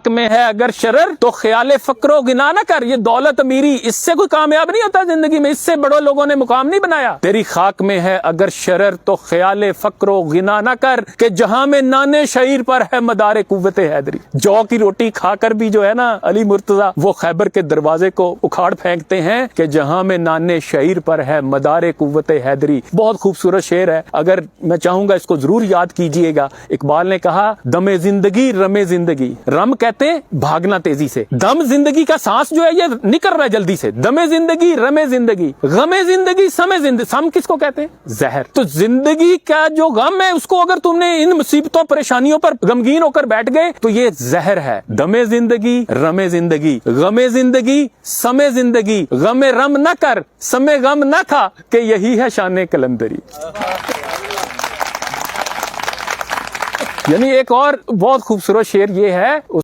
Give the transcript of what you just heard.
में है अगर शरर तो ख्याल फक्रो गिना ना कर। ये दौलत अमीरी इससे कोई कामयाब नहीं होता जिंदगी में, इससे बड़ों लोगों ने मुकाम नहीं बनाया। तेरी खाक में है अगर शरर तो ख्याल फक्रो गिना ना कर कि जहां में नाने शहीर पर है मदारे कुव्वते हैदरी। जौ की रोटी खाकर भी जो है ना अली मुर्तजा वो खैबर के दरवाजे को उखाड़ फेंकते हैं कि जहां में नाने शहीर पर है मदारे कुव्वते हैदरी। बहुत खूबसूरत शेर है, अगर मैं चाहूंगा इसको जरूर याद कीजिएगा। इकबाल ने कहा दमे जिंदगी रमे जिंदगी, रम कहते हैं भागना तेजी से, दम जिंदगी का सांस जो है ये निकल रहा है जल्दी से। दमे जिंदगी रमे जिंदगी, गमे जिंदगी समय जिंदगी, सम किसको कहते हैं? जहर। तो जिंदगी का जो गम है उसको अगर तुमने इन मुसीबतों परेशानियों पर गमगीन होकर बैठ गए तो ये जहर है। दमे जिंदगी रमे जिंदगी, गमे जिंदगी समय जिंदगी, गमे रम न कर समय गम न खा कि यही है शान कलंदरी। यानी एक और बहुत खूबसूरत शेर ये है।